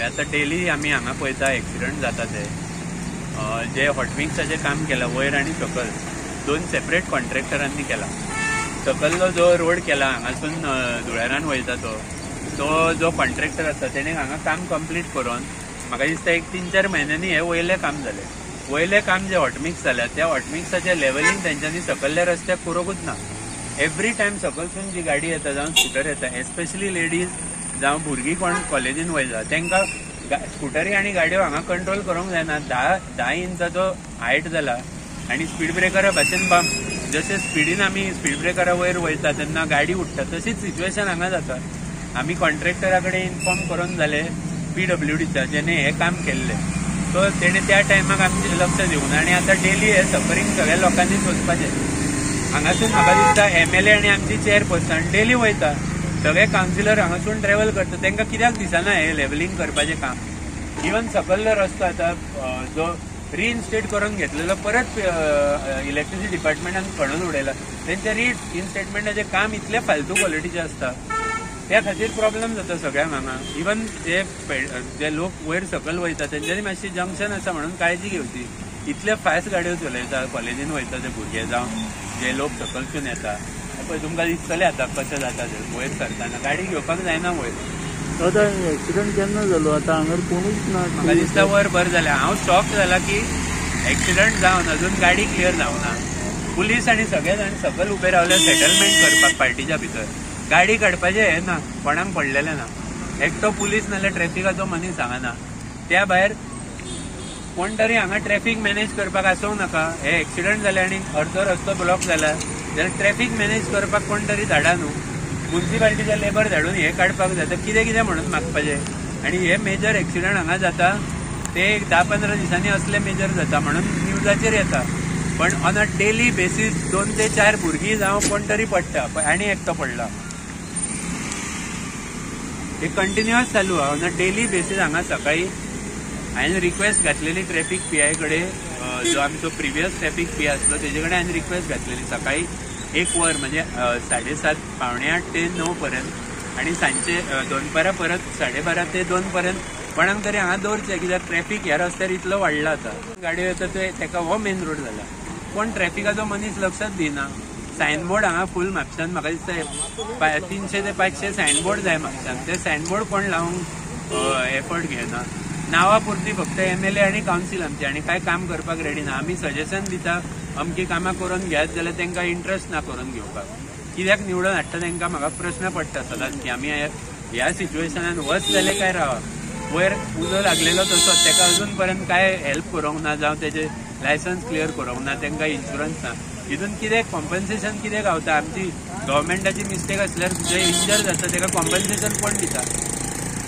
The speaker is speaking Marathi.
आता डेली आम्ही हांगा पळयता एक्सिडंट जाता ते जे हॉटमिक्साचें काम केला वयर आनी सकल दोन सेपरेट कॉन्ट्रॅक्टरांनी केला. सकल्लो जो रोड केला हांगासून धुळेरान वयता तो जो कॉन्ट्रॅक्टर आसा तेणे हांगा काम कंप्लीट करून म्हाका दिसता एक 3-4 म्हयन्यांनी हे वयले काम जालें. वयले काम जे हॉटमिक्स जाल्या त्या हॉटमिक्साचे लेवलिंग तेंच्यांनी सकल्ल्या रस्त्याक करूंकूच ना. एवरी टायम सकलसून जी गाडी येता जावं स्कुटर येता एस्पेशली लेडीज जावं भुरगीं कोण कॉलेजीन वयता तांकां स्कुटरी आनी गाडयो हांगा कंट्रोल करूंक जायना. 10 इंचाचो हायट जाला आनी स्पीड ब्रेकरा भाशेन जशें स्पिडीन आमी स्पीड ब्रेकरा वयर वयता तेन्ना गाडी उडटा तशीच सिच्युएशन हांगा जाता. आमी कॉन्ट्रॅक्टरा कडेन इन्फॉर्म करून जाले PWDच्या जेणे हे काम केल्ले सो तेणे त्या टायमाक आमचे लक्ष दिवंक ना. आनी आतां डेली हे सफरींग सगळ्या लोकांनी सोंसपाचें. हांगासून म्हाका दिसता MLA आनी आमची चेअरपर्सन डेली वयता सगळे कावन्सिलर हांगासून ट्रॅव्हल करता तांकां कित्याक दिसना हे लेवलिंग करपाचें काम. इवन सकल्लो रस्तो आतां जो रिइन्स्टेट करून घेतलेलो परत इलेक्ट्रिसिटी डिपार्टमेंटान खणून उडयला. तेंचे रिइन्स्टेटमेंटाचें काम इतले फालतू क्वॉलिटीचें आसता त्या खातीर प्रॉब्लेम जाता सगळ्यांक हांगा. इवन जे लोक वयर सकल वयता तेंच्यांनी मातशी जंक्शन आसा म्हणून काळजी घेवची. इतले फास्ट गाडयो चलयता कॉलेजीन वयता ते भुरगे जावं जे लोक सकलसून येता पळय तुमकां दिसतलें आतां कशें जाता ते वयर सरतना गाडी घेवपाक जायना वयर. आतां एक्सिडंट केन्ना जालो आतां हांगर कोणूच ना. म्हाका दिसता वर बरें जालें. हांव शॉक जाला की एक्सिडंट जावन अजून गाडी क्लियर जावना. पुलीस आनी सगळे जाण सकल उबे रावले सेटलमेंट करपाक पार्टीच्या भितर. गाडी काडपाचें हें ना कोणाक पडलेलें ना. एकटो पुलीस नाल्यार ट्रॅफिकाचो मनीस हांगा. त्या भायर कोण तरी हांगा ट्रॅफिक मॅनेज करपाक आसूंक नाका. हे एक्सिडंट जाले आनी अर्दो रस्तो ब्लॉक जाला जाल्यार ट्रॅफिक मॅनेज करपाक कोण तरी धाडा न्हू. म्युन्सिपाल्टीचे लेबर धाडून हे काडपाक जाता कितें म्हणून मागपाचें. आनी हे मेजर एक्सिडंट हांगा जाता ते 10-15 दिसांनी असले मेजर जाता म्हणून न्यूजाचेर येता. पण ऑन अ डेली बेसीस 2 ते 4 भुरगीं जावं कोण तरी पडटा आनी एकटो पडला. हे कंटिन्युअस चालू आहा ऑन अ डेली बेसीस. हांगा सकाळी हांवें रिक्वेस्ट घातलेली ट्रॅफिक PI कडेन जो आमचो प्रिवियस ट्रॅफिक PI आसलो तेजे कडेन हांवें रिक्वेस्ट घातलेली सकाळी 1 वर म्हणजे 7:30 पावणे 8 ते 9 पर्यंत आनी सांजचे दनपारां परत 12:30 ते 2 पर्यंत कोणाक तरी हांगा दवरचें कित्याक ट्रॅफिक ह्या रस्त्यार इतलो वाडला आतां. गाडयो येता तेका हो मेन रोड जाला कोण ट्रॅफिकाचो मनीस लक्षात दिना. सायनबोर्ड हांगा फूल म्हापशान म्हाका दिसता 300 ते 500 सायनबोर्ड जाय म्हापशान. ते सायनबोर्ड कोण लावंक एफर्ट घेना. नावा पुरती फक्त MLA आनी कावन्सील आमची आनी काय काम करपाक रेडी ना. आमी सजेशन दिता अमकी कामां करून घेयात जाल्यार तांकां इंट्रस्ट ना करून घेवपाक. कित्याक निवडून हाडटा तांकां म्हाका प्रश्न पडटा सदांच की आमी ह्या सिच्युएशनान वच जाले काय रावा. वयर उजो लागलेलो तसोच ताका अजून पर्यंत काय हेल्प करूंक ना जावं तेजे लायसन्स क्लियर करूंक ना तांकां इन्शुरन्स ना. हितून कितें कॉम्पन्सेशन कितें गावता. आमची गव्हर्मेंटाची मिस्टेक आसल्यार जे इंजर जाता ताका कॉम्पन्सेशन कोण दिता.